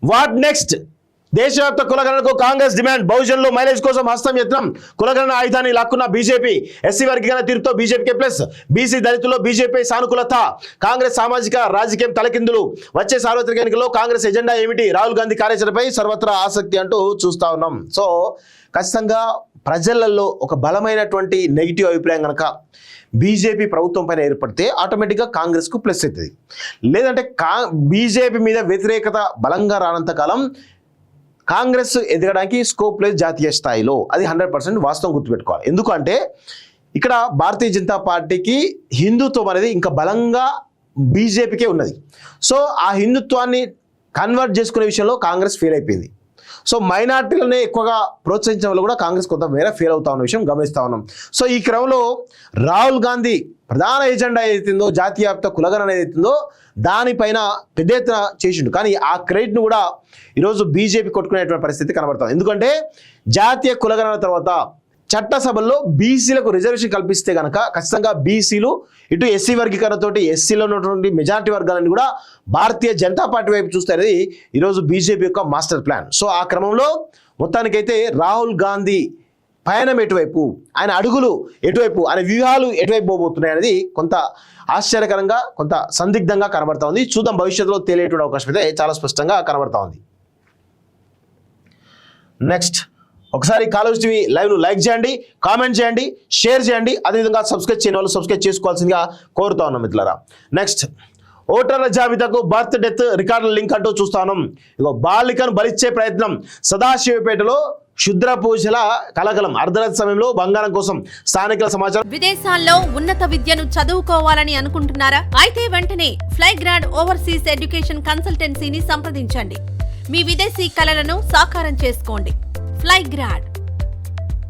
What next? దేశవ్యాప్త కులగణనకు Congress demand. బహుజనులు mileage కోసం హస్తం యత్నం. కులగణన ఆయుధాన్ని లాక్కున్న బీజేపీ. ఎస్సీ వర్గీకరణ తీరుతో బీజేపీకే ప్లస్. బీసీ దళితుల్లో బీజేపీ సానుకూలత. కాంగ్రెస్ సామాజిక రాజకీయం తలకిందులు. వచ్చే సార్వత్రిక ఎన్నికల్లో కాంగ్రెస్ ఎజెండా ఏమిటి? రాహుల్ గాంధీ కార్యాచరణపై సర్వత్రా ఆసక్తి అంటూ చూస్తా ఉన్నాం. సో ఖచ్చితంగా ప్రజలలో ఒక బలమైనటువంటి నెగిటివ్ అభిప్రాయం కనుక బీజేపీ ప్రభుత్వం పైన ఏర్పడితే ఆటోమేటిక్గా కాంగ్రెస్కు ప్లస్ అవుతుంది. లేదంటే బీజేపీ మీద వ్యతిరేకత బలంగా రానంత కాలం కాంగ్రెస్ ఎదగడానికి స్కోప్ లేదు జాతీయ స్థాయిలో. అది 100% వాస్తవం గుర్తుపెట్టుకోవాలి. ఎందుకంటే ఇక్కడ భారతీయ జనతా పార్టీకి హిందుత్వం అనేది ఇంకా బలంగా బీజేపీకే ఉన్నది. సో ఆ హిందుత్వాన్ని కన్వర్ట్ చేసుకునే విషయంలో కాంగ్రెస్ ఫెయిల్ అయిపోయింది. సో మైనార్టీలనే ఎక్కువగా ప్రోత్సహించడం వల్ల కూడా కాంగ్రెస్ కొంత మేర ఫెయిల్ అవుతా ఉన్న విషయం గమనిస్తూ ఉన్నాం. సో ఈ క్రమంలో రాహుల్ గాంధీ ప్రధాన ఎజెండా ఏదైతుందో జాతీయ వ్యాప్త కులగణన ఏదైతుందో దానిపైన పెద్ద ఎత్తున చేసిండు. కానీ ఆ క్రెడిట్ను కూడా ఈరోజు బీజేపీ కొట్టుకునేటువంటి పరిస్థితి కనబడుతుంది. ఎందుకంటే జాతీయ కులగణన తర్వాత చట్టసభల్లో బీసీలకు రిజర్వేషన్ కల్పిస్తే కనుక ఖచ్చితంగా బీసీలు ఇటు ఎస్సీ వర్గీకరణతోటి ఎస్సీలో ఉన్నటువంటి మెజారిటీ వర్గాలను కూడా భారతీయ జనతా పార్టీ వైపు చూస్తే ఈరోజు బీజేపీ యొక్క మాస్టర్ ప్లాన్. సో ఆ క్రమంలో మొత్తానికైతే రాహుల్ గాంధీ పయనం ఎటువైపు, ఆయన అడుగులు ఎటువైపు, ఆయన వ్యూహాలు ఎటువైపు పోబోతున్నాయి అనేది కొంత ఆశ్చర్యకరంగా కొంత సందిగ్ధంగా కనబడతా ఉంది. చూద్దాం భవిష్యత్తులో తేలేటువంటి అవకాశం అయితే చాలా స్పష్టంగా కనబడతా ఉంది. నెక్స్ట్ ఒకసారి కాలేజ్ టీవీ లైవ్ను లైక్ చేయండి, కామెంట్ చేయండి, షేర్ చేయండి. అదేవిధంగా సబ్స్క్రైబ్ చేయని వాళ్ళు సబ్స్క్రైబ్ చేసుకోవాల్సిందిగా కోరుతా ఉన్నాం మిత్రులారా. నెక్స్ట్ ఓటర్ల జాబితాకు బర్త్ డెత్ రికార్డుల లింక్ అంటూ చూస్తా ఉన్నాం. ఇగో బాలికను బలిచ్చే ప్రయత్నం. సదాశివపేటలో క్షుద్ర పూజల కలకలం. అర్ధరాత్రి సమయంలో బంగారం కోసం స్థానికుల సమాచారం. విదేశాల్లో ఉన్నత విద్యను చదువుకోవాలని అనుకుంటున్నారా? అయితే వెంటనే ఫ్లైగ్రాండ్ ఓవర్సీస్ ఎడ్యుకేషన్ కన్సల్టెన్సీని సంప్రదించండి. మీ విదేశీ కలలను సాకారం చేసుకోండి. ఫ్లైగ్రాండ్